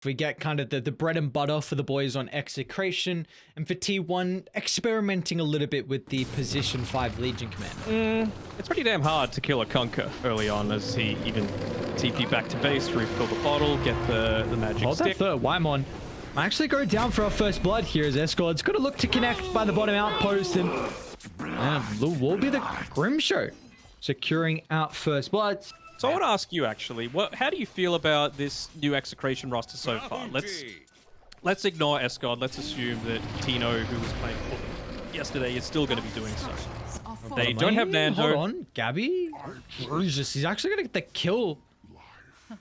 We get kind of the bread and butter for the boys on EXECRATION, and for T1, experimenting a little bit with the position 5 Legion Commander. It's pretty damn hard to kill a Conker early on, as he even TP back to base, refill the bottle, get the magic Hold stick. that third, Wymon. I actually go down for our first blood here as Escort's got to look to connect by the bottom outpost, and will be the Grimshow securing out first blood. So I want to ask you, actually, how do you feel about this new EXECRATION roster so far? Let's ignore Escod. Let's assume that Tino, who was playing yesterday, is still going to be doing so. They don't have Nando. Hold on, Gabby. He's actually going to get the kill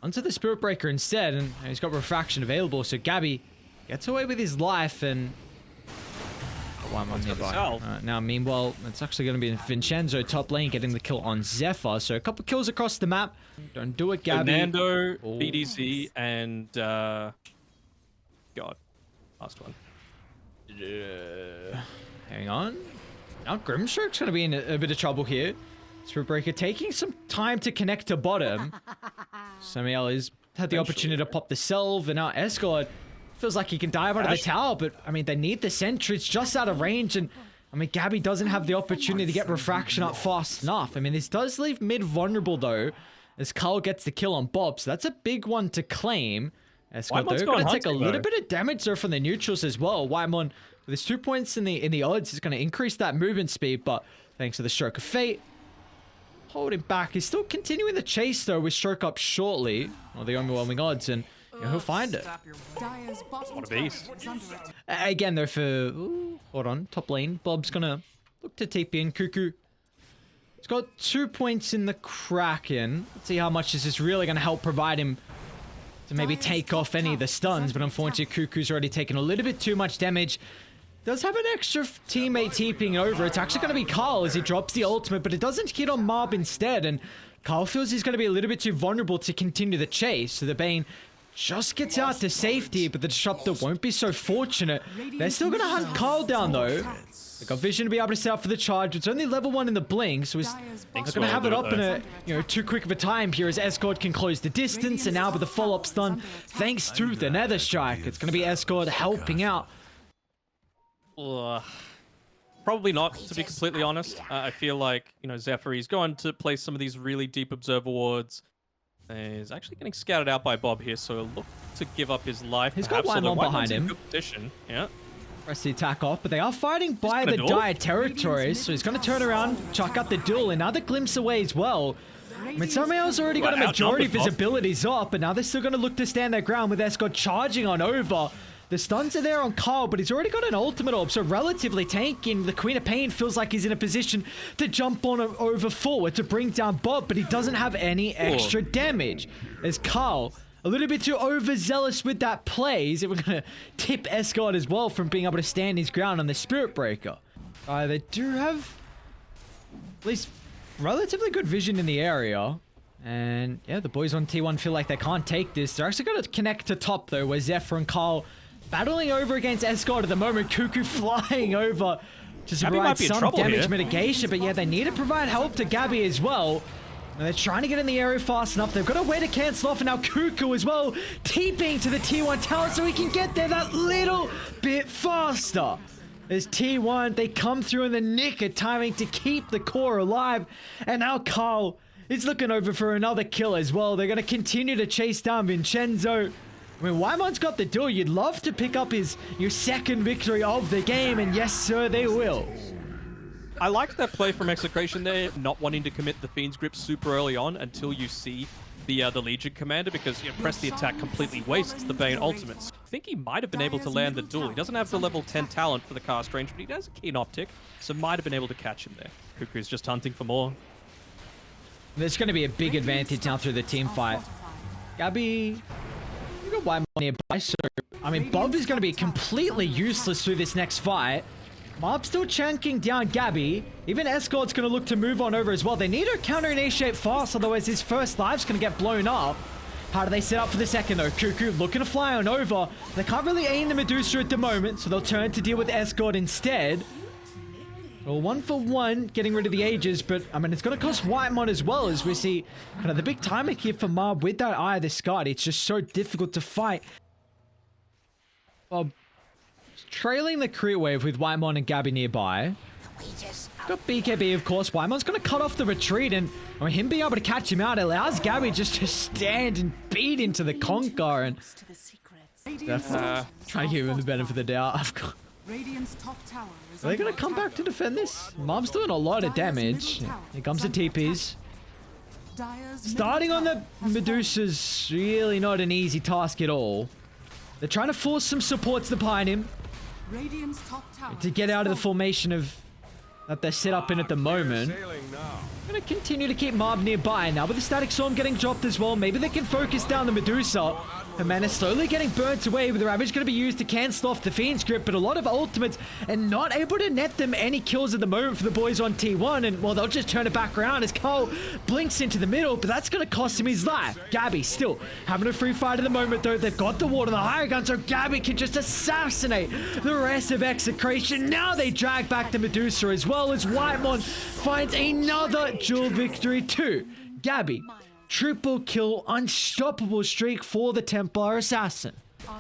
onto the Spirit Breaker instead, and he's got Refraction available, so Gabby gets away with his life, and now, meanwhile, it's actually going to be Vincenzo top lane getting the kill on Zephyr. So a couple kills across the map. Don't do it, Gabby. Nando, BDZ, and God, last one. Hang on. Now Grimstroke's going to be in a bit of trouble here. Spirit Breaker taking some time to connect to bottom. Samuel has had the opportunity to pop the Selv, and now Escort feels like he can dive out of the tower, but I mean, they need the sentry. It's just out of range, and I mean, Gabby doesn't have the opportunity to get Refraction up fast enough. I mean, this does leave mid vulnerable though, as Carl gets the kill on Bob, so that's a big one to claim. Escort though going to take a little bit of damage though from the neutrals as well. Wymon with his 2 points in the odds is going to increase that movement speed, but thanks to the Stroke of Fate, holding back. He's still continuing the chase though with Stroke up shortly, or the overwhelming odds, and he'll find it. What a beast. Again, though, for... hold on. Top lane. Bob's gonna look to TP in. Cuckoo. He's got 2 points in the Kraken. Let's see how much this is really going to help provide him to maybe take off any of the stuns. But unfortunately, Cuckoo's already taken a little bit too much damage. Does have an extra teammate TPing over. It's actually going to be Carl as he drops the ultimate, but it doesn't hit on Marb instead. And Carl feels he's going to be a little bit too vulnerable to continue the chase. So the Bane just gets out to safety, but the Disruptor won't be so fortunate. They're still going to hunt Carl down, though. They've got vision to be able to set up for the charge. It's only level 1 in the blink, so he's not going to have it up in a too quick of a time here, as Escort can close the distance, and now with the follow-up stun, thanks to the Nether Strike, it's going to be Escort helping out. Probably not, to be completely honest. I feel like, Zephyr, he's going to play some of these really deep observer wards. He's actually getting scouted out by Bob here, so he'll look to give up his life. He's got one on behind him. Yeah. Press the attack off, but they are fighting by the dire territories, so he's going to turn around, chuck out the duel, another glimpse away as well. I mean, Samuel's already got a majority of his abilities up, but now they're still going to look to stand their ground with Escort charging on over. The stuns are there on Carl, but he's already got an ultimate orb, so relatively tanking. The Queen of Pain feels like he's in a position to jump on over forward to bring down Bob, but he doesn't have any extra damage. As Carl, a little bit too overzealous with that play, we're going to tip Escort as well from being able to stand his ground on the Spirit Breaker. They do have at least relatively good vision in the area. And yeah, the boys on T1 feel like they can't take this. They're actually going to connect to top though, where Zephyr and Carl battling over against Escort at the moment. Cuckoo flying over just to provide some damage mitigation. But yeah, they need to provide help to Gabby as well. And they're trying to get in the area fast enough. They've got a way to cancel off. And now Cuckoo as well, TPing to the T1 tower so he can get there that little bit faster. As T1, they come through in the nick of timing to keep the core alive. And now Carl is looking over for another kill as well. They're going to continue to chase down Vincenzo. I mean, Wymon's got the duel. You'd love to pick up your second victory of the game, and yes, sir, they will. I like that play from EXECRATION there, not wanting to commit the Fiend's Grip super early on until you see the Legion Commander, because press the attack completely wastes the Bane ultimates. I think he might have been able to land the duel. He doesn't have the level 10 talent for the cast range, but he has a keen optic, so might have been able to catch him there. Cuckoo's just hunting for more. There's going to be a big advantage now through the team fight. Gabby, you got Wymon nearby, so I mean, Bob is going to be completely useless through this next fight. Mob still chunking down Gabby. Even Escort's going to look to move on over as well. They need to counter initiate fast, otherwise his first life's going to get blown up. How do they set up for the second though? Cuckoo looking to fly on over. They can't really aim the Medusa at the moment, so they'll turn to deal with Escort instead. Well, 1 for 1, getting rid of the Aegis, but I mean, it's going to cost Wymon as well, as we see kind of the big timing here for Marb with that Eye of the Sky. It's just so difficult to fight Well, trailing the crit wave with Whitemon and Gabby nearby. Got BKB, of course. Whitemon's going to cut off the retreat, and him being able to catch him out allows Gabby just to stand and beat into the Conquer, and definitely trying to give him the benefit of the doubt. Are they going to come back to defend this? Mom's doing a lot of damage. Here comes the TPs. Starting on the Medusa's really not an easy task at all. They're trying to force some supports behind him to get out of the formation of that they're set up in at the moment. Gonna continue to keep Mob nearby now with the Static Storm getting dropped as well. Maybe they can focus down the Medusa. Her mana slowly getting burnt away with the Ravage going to be used to cancel off the Fiend's Grip, but a lot of ultimates and not able to net them any kills at the moment for the boys on T1, and well, they'll just turn it back around as Carl blinks into the middle, but that's going to cost him his life. Gabby still having a free fight at the moment though. They've got the ward on the higher gun, so Gabby can just assassinate the rest of Execration. Now they drag back the Medusa as well as Whitemon finds another dual victory too. Gabby, triple kill, unstoppable streak for the Templar Assassin.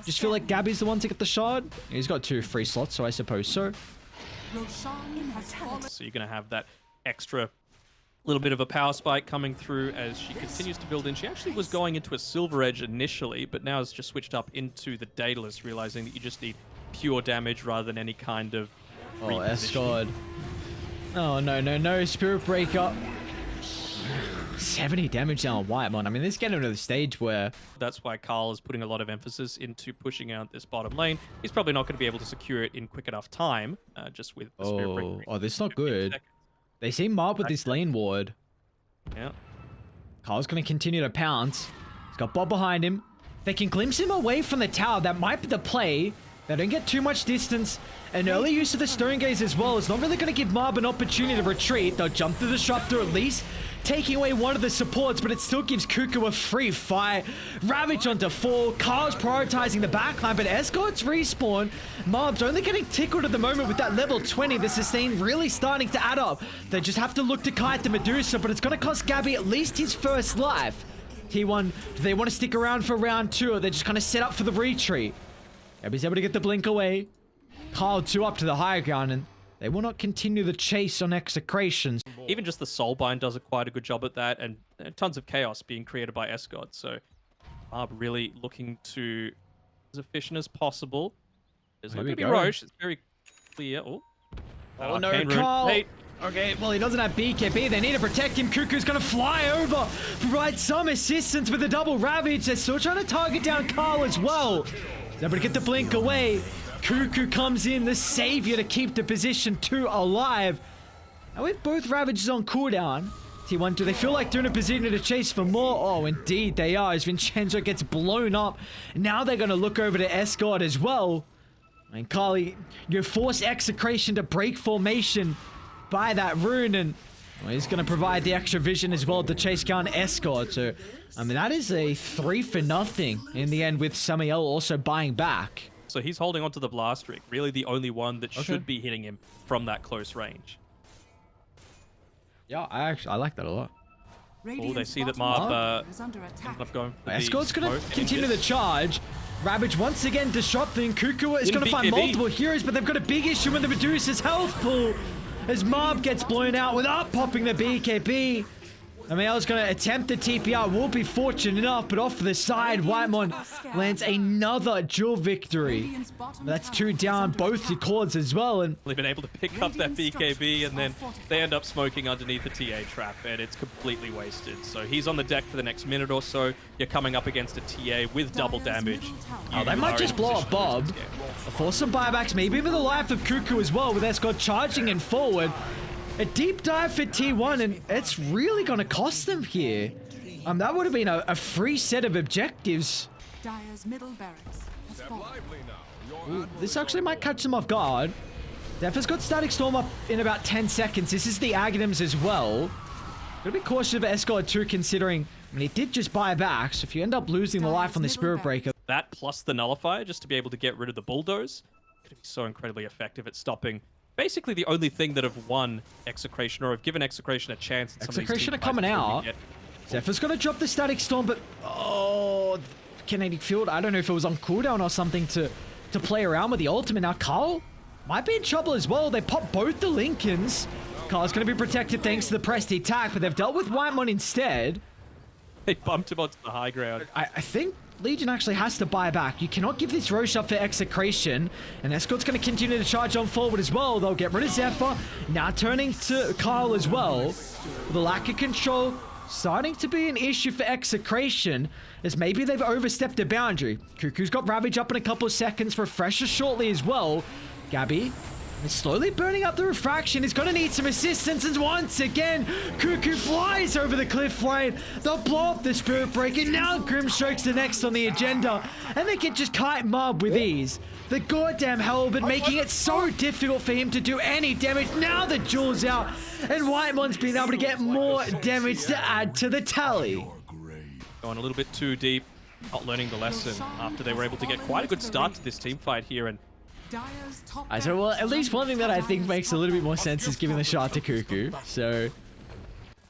Just feel like Gabby's the one to get the shard. He's got 2 free slots, so I suppose so. So you're going to have that extra little bit of a power spike coming through as she continues to build in. She actually was going into a Silver Edge initially, but now has just switched up into the Daedalus, realizing that you just need pure damage rather than any kind of S10. Oh, no. Spirit Breaker. 70 damage down on Whitemon. I mean, this is getting to the stage where... That's why Carl is putting a lot of emphasis into pushing out this bottom lane. He's probably not going to be able to secure it in quick enough time, just with the Spirit Breaker. Oh, this is not good. They seem Mob with this lane ward. Yeah. Carl's going to continue to pounce. He's got Bob behind him. They can glimpse him away from the tower. That might be the play. They don't get too much distance. An early use of the Stone Gaze as well is not really going to give Mob an opportunity to retreat. They'll jump through the Disruptor at least, taking away one of the supports, but it still gives Cuckoo a free fight. Ravage onto 4. Carl's prioritizing the backline, but Escort's respawn. Mob's only getting tickled at the moment with that level 20. The sustain really starting to add up. They just have to look to kite the Medusa, but it's going to cost Gabby at least his first life. T1, do they want to stick around for round 2, or they're just kind of set up for the retreat? Gabby's able to get the blink away. Carl 2 up to the higher ground, and they will not continue the chase on Execrations. Even just the Soulbind does quite a good job at that, and tons of chaos being created by Escort. So, Barb really looking to as efficient as possible. There's not going to be Roche. It's very clear. Oh no, Carl! Okay, well, he doesn't have BKB. They need to protect him. Cuckoo's going to fly over, provide some assistance with the double Ravage. They're still trying to target down Carl as well. He's able to get the blink away. Cuckoo comes in, the savior, to keep the position 2 alive. Now with both Ravages on cooldown, T1, do they feel like they're in a position to chase for more? Oh, indeed they are, as Vincenzo gets blown up. Now they're going to look over to Escort as well. And Carly, you force Execration to break formation by that rune, and well, he's going to provide the extra vision as well to chase down Escort. So, I mean, that is a 3-for-0 in the end, with Samael also buying back. So he's holding onto the Blast Streak, really the only one that should be hitting him from that close range. Yeah, I like that a lot. Oh, they see that Marb ended up going for Escort's going to continue the charge. Ravage once again disrupting. Cuckoo is going to find multiple heroes, but they've got a big issue with the Medusa's health pool as Marb gets blown out without popping the BKB. Amael's going to attempt the TPR, will be fortunate enough, but off to the side, Whitemon lands another dual victory. That's 2 down, both the cords as well. And they've been able to pick up that BKB, and then they end up smoking underneath the TA trap, and it's completely wasted. So he's on the deck for the next minute or so. You're coming up against a TA with double damage. Oh, they might just blow up Bob. Force some buybacks, maybe with the life of Cuckoo as well, with Escort charging in forward. A deep dive for T1, and it's really going to cost them here. That would have been a free set of objectives. Ooh, this actually might catch them off guard. Def has got Static Storm up in about 10 seconds. This is the Aghanims as well. Gotta be cautious of Escort too, considering, I mean, he did just buy back, so if you end up losing the life on the Spirit Breaker. That plus the Nullifier, just to be able to get rid of the Bulldoze, could be so incredibly effective at stopping basically the only thing that have won Execration, or have given Execration a chance. Execration are coming out. Zephyr's going to drop the Static Storm, but oh, Kinetic Field, I don't know if it was on cooldown or something to to play around with the ultimate. Now, Carl might be in trouble as well. They pop both the Lincolns. Carl's going to be protected thanks to the pressed attack, but they've dealt with Whitemon instead. They bumped him onto the high ground. I think Legion actually has to buy back. You cannot give this Roche up for Execration. And Escort's going to continue to charge on forward as well. They'll get rid of Zephyr. Now turning to Kyle as well. The lack of control starting to be an issue for Execration, as maybe they've overstepped a boundary. Cuckoo's got Ravage up in a couple of seconds. Refresher shortly as well. Gabby is slowly burning up the refraction. He's going to need some assistance, and once again, Cuckoo flies over the cliff line. They'll blow up the Spirit Breaker. Now Grimstroke's the next on the agenda, and they can just kite Mob with ease. The goddamn Halberd making it so difficult for him to do any damage. Now the Jewel's out, and Whitemon's been able to get more damage to add to the tally. Going a little bit too deep, not learning the lesson after they were able to get quite a good start to this team fight here. And so, well, at least one thing that I think makes a little bit more sense is giving the shot to Cuckoo. So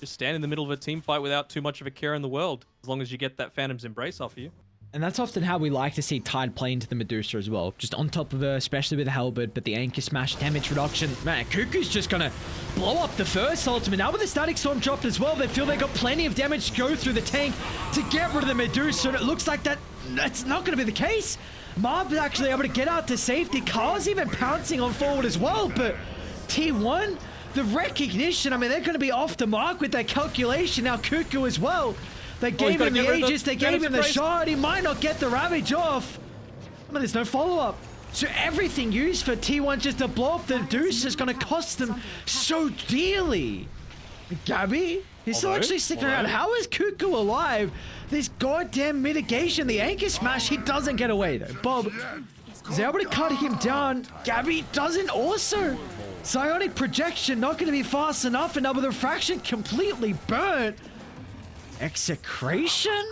just stand in the middle of a team fight without too much of a care in the world, as long as you get that Phantom's Embrace off you. And that's often how we like to see Tide play into the Medusa as well. Just on top of her, especially with the Halberd, but the Anchor Smash damage reduction. Man, Cuckoo's just gonna blow up the first ultimate. Now with the Static Storm dropped as well, they feel they got plenty of damage to go through the tank to get rid of the Medusa, and it looks like that's not gonna be the case. Mob's actually able to get out to safety. Carl's even pouncing on forward as well, but T1, the recognition, I mean, they're gonna be off the mark with their calculation. Now Cuckoo as well. They gave him the Aegis, they gave him the shot, he might not get the Ravage off. I mean, there's no follow-up. So everything used for T1 just to blow up the Deuce is going to cost them so dearly. Gabby, he's still actually sticking around. How is Cuckoo alive? This goddamn mitigation, the Anchor Smash, he doesn't get away though. Bob is able to cut him down. Gabby doesn't also. Psionic Projection not going to be fast enough, and now with the Refraction completely burnt. Execration?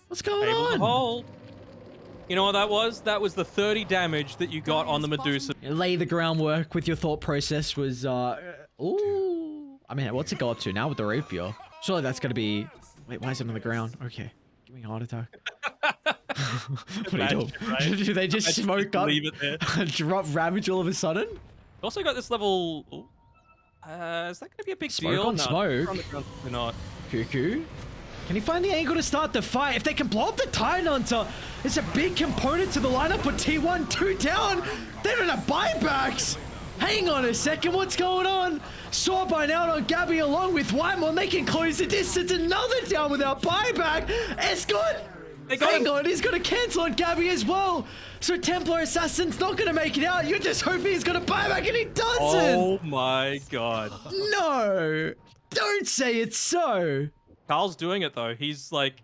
What's going on? Hold. You know what that was? That was the 30 damage that you got on the Medusa. Lay the groundwork with your thought process was, ooh. I mean, what's it go up to now with the Rapier? Surely that's gonna be... Wait, why is it on the ground? Okay. Give me a heart attack. What are you doing? Right? Do they just smoke up? Leave it there. Drop Ravage all of a sudden? Also got this level... Ooh. Is that gonna be a big deal? Smoke on smoke? We're not. Cuckoo? Can he find the angle to start the fight? If they can blow up the Titan Hunter, it's a big component to the lineup with T1, 2 down. They don't have buybacks. Hang on a second, what's going on? Sawbone out on Gabby along with Whitemon. They can close the distance. Another down without buyback. Escort. Hang on, he's going to cancel on Gabby as well. So Templar Assassin's not going to make it out. You're just hoping he's going to buy back, and he doesn't. Oh my god. No. Don't say it's so. Carl's doing it though. He's like,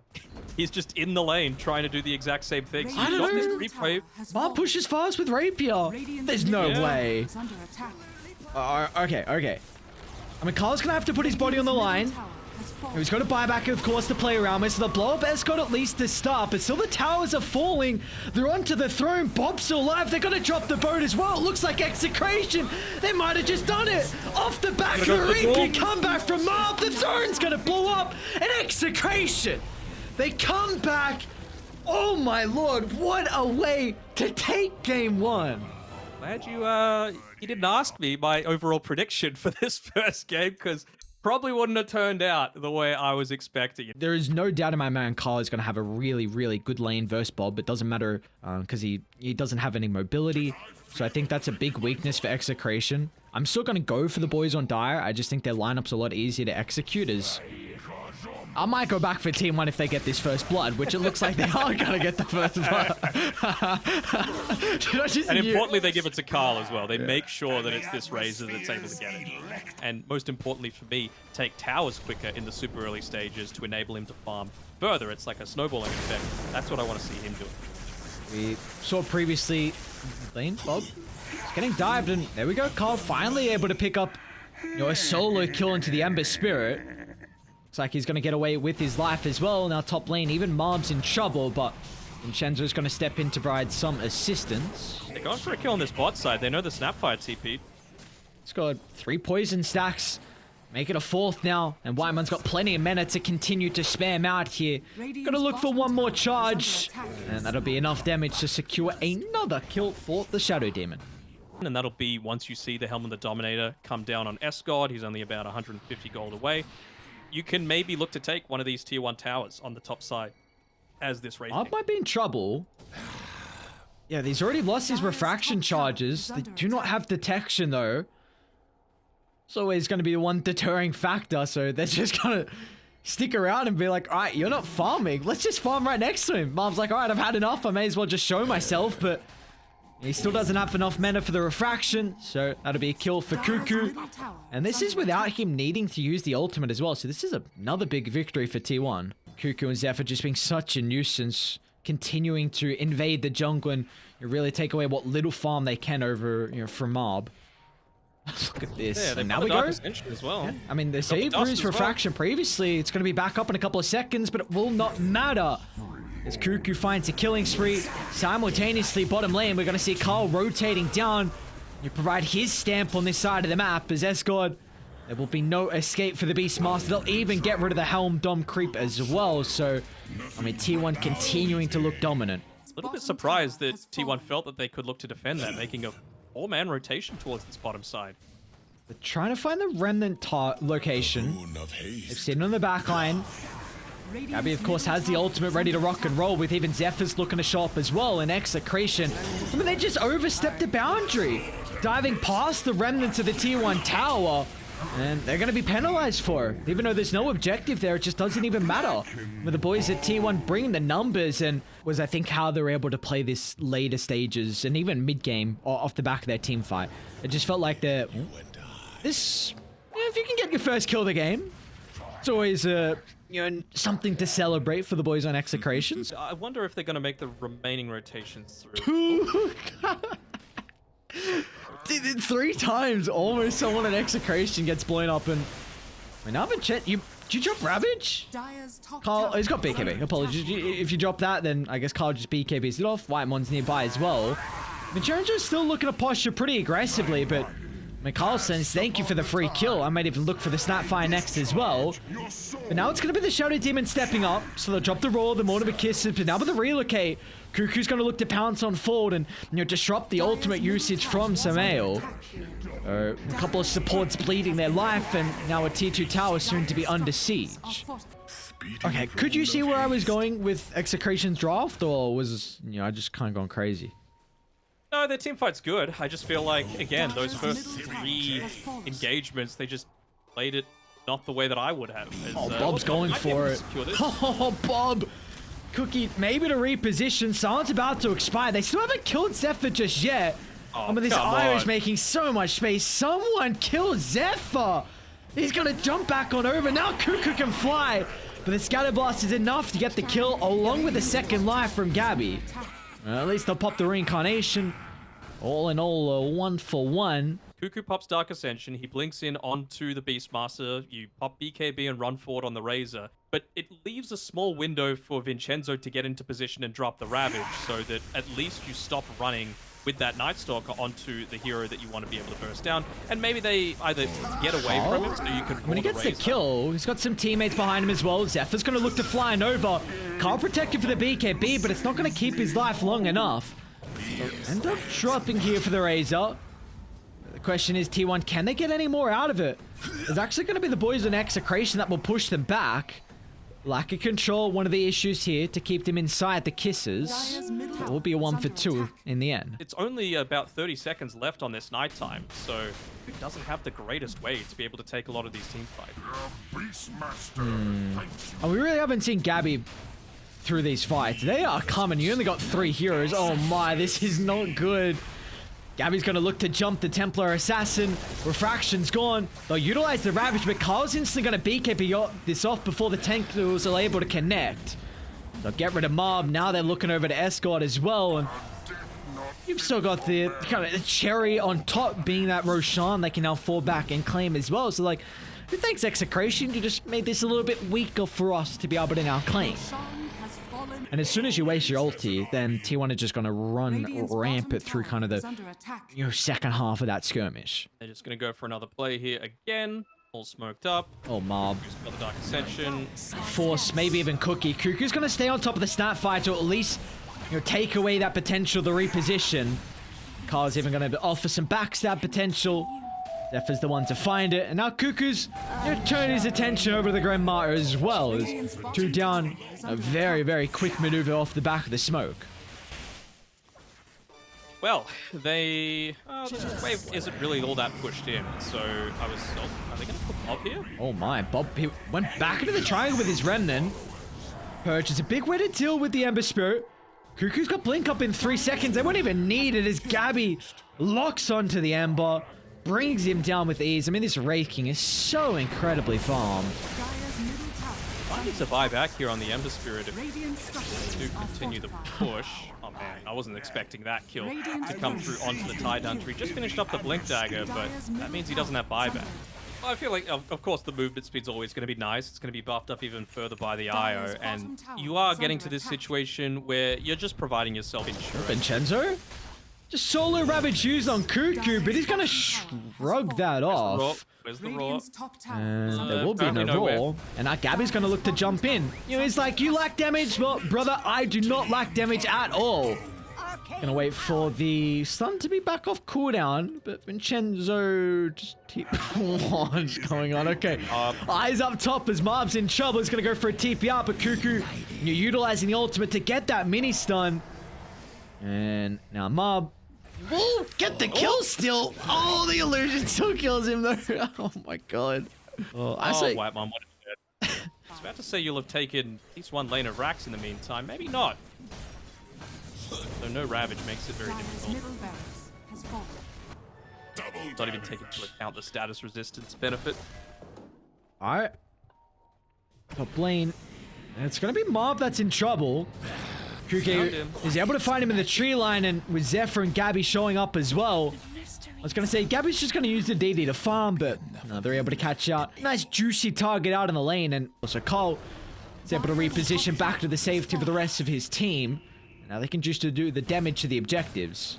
he's just in the lane trying to do the exact same thing. So I don't know. This replay. Mob pushes fast with Rapier. There's no way. Okay. I mean, Carl's gonna have to put his body on the line. He's got to buy back, of course, to play around with. So the blow up Escort at least to start, but still the towers are falling. They're onto the throne. Bob's still alive. They're going to drop the boat as well. It looks like Execration. They might have just done it. Off the back of a repeat comeback from Mob. The throne's going to blow up. And Execration. They come back. Oh my lord. What a way to take game one. Glad you didn't ask me my overall prediction for this first game, because probably wouldn't have turned out the way I was expecting it. There is no doubt in my mind Carl is going to have a really, really good lane versus Bob. It doesn't matter because he doesn't have any mobility. So I think that's a big weakness for Execration. I'm still going to go for the boys on Dire. I just think their lineup's a lot easier to execute. I might go back for Team 1 if they get this first blood, which it looks like they are going to get the first blood. And importantly, they give it to Carl as well. They make sure that it's this Razor that's able to get it. And most importantly for me, take towers quicker in the super early stages to enable him to farm further. It's like a snowballing effect. That's what I want to see him do. We saw previously, Lane, Bob, getting dived, and there we go. Carl finally able to pick up, a solo kill into the Ember Spirit. Looks like he's going to get away with his life as well. Now top lane, even Mob's in trouble, but Vincenzo's going to step in to provide some assistance. They're going for a kill on this bot side. They know the Snapfire TP'd. He's got 3 poison stacks. Make it a fourth now, and Whiteman's got plenty of mana to continue to spam out here. Gotta look for one more charge, and that'll be enough damage to secure another kill for the Shadow Demon. And that'll be once you see the Helm of the Dominator come down on S-God. He's only about 150 gold away. You can maybe look to take one of these tier 1 towers on the top side as this race. Mob might be in trouble. Yeah, he's already lost his refraction charges. They do not have detection though. It's always going to be the one deterring factor, so they're just going to stick around and be like, all right, you're not farming. Let's just farm right next to him. Mob's like, all right, I've had enough. I may as well just show myself, but he still doesn't have enough mana for the refraction, so that'll be a kill for Cuckoo. And this is without him needing to use the ultimate as well, so this is another big victory for T1. Cuckoo and Zephyr just being such a nuisance, continuing to invade the jungle and really take away what little farm they can over, from Mob. Look at this. Yeah, and now we go. As well. Yeah, I mean, they saved Bruce refraction previously. It's going to be back up in a couple of seconds, but it will not matter. As Cuckoo finds a killing spree, simultaneously bottom lane, we're going to see Carl rotating down. You provide his stamp on this side of the map as Escort. There will be no escape for the Beastmaster. They'll even get rid of the Helm Dom creep as well. So, I mean, T1 continuing to look dominant. A little bit surprised that T1 felt that they could look to defend that, making a 4-man rotation towards this bottom side. They're trying to find the remnant location. They've seen it on the back line. Gabby, of course, has the ultimate ready to rock and roll, with even Zephyr's looking to show up as well in EXECRATION. I mean, they just overstepped the boundary, diving past the remnants of the tier 1 tower, and they're going to be penalized for it. Even though there's no objective there, it just doesn't even matter. With the boys at tier 1 bringing the numbers, and was, I think, how they were able to play this later stages and even mid-game off the back of their team fight. It just felt like if you can get your first kill of the game, it's always something to celebrate for the boys on EXECRATION. I wonder if they're going to make the remaining rotations through. 3 times almost someone at EXECRATION gets blown up, and I haven't checked. Did you drop Ravage? Carl, he's got BKB. Apologies. If you drop that, then I guess Carl just BKBs it off. Whitemon's nearby as well. Macho's still looking to posture pretty aggressively, but Carl says, thank you for the free kill. I might even look for the Snapfire next as well. But now it's going to be the Shadow Demon stepping up. So they'll drop the roar, the Mortimer Kisses, but now with the relocate, Cuckoo's going to look to pounce on forward and disrupt the ultimate usage from Samael. A couple of supports bleeding their life, and now a tier 2 tower soon to be under siege. Okay, could you see where I was going with EXECRATION's draft, or was, I just kind of gone crazy? No, their team fight's good. I just feel like, again, those first 3 engagements, they just played it not the way that I would have. Bob's going for it. Oh, Bob! Cookie, maybe to reposition. Silence about to expire. They still haven't killed Zephyr just yet. Oh, but this Irish making so much space. Someone kill Zephyr! He's gonna jump back on over. Now Cuckoo can fly. But the Scatter Blast is enough to get the kill, along with the second life from Gabby. At least they'll pop the reincarnation. All in all, 1 for 1. Cuckoo pops Dark Ascension. He blinks in onto the Beastmaster. You pop BKB and run forward on the Razor. But it leaves a small window for Vincenzo to get into position and drop the Ravage, so that at least you stop running with that Night Stalker onto the hero that you want to be able to burst down. And maybe they either get away from him so you can when he gets the kill, he's got some teammates behind him as well. Zephyr's going to look to fly over. Can't protect him for the BKB, but it's not going to keep his life long enough. They'll end up dropping here for the Razor. The question is, T1, can they get any more out of it? It's actually going to be the boys in EXECRATION that will push them back. Lack of control, one of the issues here to keep them inside the kisses. It will be a 1 for 2 in the end. It's only about 30 seconds left on this nighttime, so it doesn't have the greatest way to be able to take a lot of these team fights. Oh, we really haven't seen Gabby through these fights. They are coming. You only got 3 heroes. Oh my, this is not good. Gabby's going to look to jump the Templar Assassin. Refraction's gone. They'll utilize the Ravage, but Carl's instantly going to BKB this off before the Templars are able to connect. They'll get rid of Mob. Now they're looking over to Escort as well. And you've still got the kind of cherry on top being that Roshan they can now fall back and claim as well. So, like, thanks, EXECRATION. You just made this a little bit weaker for us to be able to now claim. And as soon as you waste your ulti, then T1 is just going to run rampant through kind of the second half of that skirmish. They're just going to go for another play here again. All smoked up. Oh, Mob. Got the Dark Ascension. Force, maybe even Cookie. Cuckoo's going to stay on top of the snap fight to at least, take away that potential to reposition. Carl's even going to offer some backstab potential. Zephyr's the one to find it. And now Cuckoo's turning his attention over to the Grim Martyr as well. As 2 down. A very, very quick maneuver off the back of the smoke. Well, the wave isn't really all that pushed in, so are they going to put Bob here? Oh my, Bob he went back into the triangle with his Remnant. Perch is a big way to deal with the Ember Spirit. Cuckoo's got Blink up in 3 seconds. They won't even need it as Gabby locks onto the Ember, brings him down with ease. I mean, this raking is so incredibly farmed. I need to buy back here on the Ember Spirit if they do continue the push. Oh man, I wasn't expecting that kill to come through onto the tie down tree. Just finished up the Blink Dagger, but that means he doesn't have buyback. Well, I feel like, of course, the movement speed's always going to be nice. It's going to be buffed up even further by the IO, and you are getting to this situation where you're just providing yourself insurance. Vincenzo? Just solo Ravage used on Cuckoo, but he's going to shrug that off. Where's the raw? And there will be no raw. And now Gabby's going to look to jump in. He's like, you lack damage? Well, brother, I do not lack damage at all. Gonna wait for the stun to be back off cooldown, but Vincenzo just what's going on? Okay, eyes up top as Mob's in trouble. He's gonna go for a TP out, but Cuckoo, you're utilizing the ultimate to get that mini stun. And now Mob will get the kill still. Oh, the illusion still kills him though. Oh my god. I say, White Mom, what a shit. I was about to say you'll have taken at least 1 lane of racks in the meantime. Maybe not. So no Ravage makes it very difficult. Not even taking into account the status resistance benefit. Alright. Top lane. It's gonna be Mob that's in trouble. Kuke is able to find him in the tree line, and with Zephyr and Gabby showing up as well. I was gonna say Gabby's just gonna use the DD to farm, but no, they're able to catch out. Nice juicy target out in the lane, and also Carl is able to reposition back to the safety for the rest of his team. Now they can just do the damage to the objectives.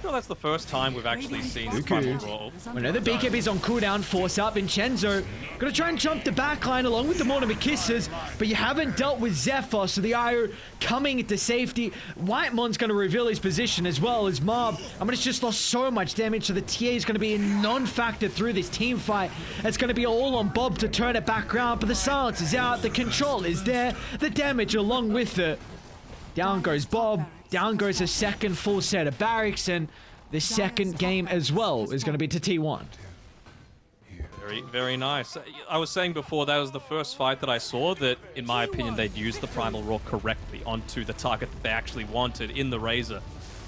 Well, that's the first time we've actually seen this final roll. We know the BKB is on cooldown. Force out Vincenzo. Gonna try and jump the backline along with the Mortimer Kisses, but you haven't dealt with Zephyr, so the IO coming into safety. Whitemon's gonna reveal his position as well as Mob. I mean, it's just lost so much damage, so the TA is gonna be a non-factor through this team fight. It's gonna be all on Bob to turn it back around, but the silence is out, the control is there, the damage along with it. Down goes Bob, down goes a second full set of barracks, and the second game as well is going to be to T1. Very, very nice. I was saying before, that was the first fight that I saw that, in my opinion, they'd used the Primal Roar correctly onto the target that they actually wanted in the Razor.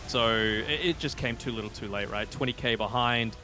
So it just came too little too late, right? 20k behind.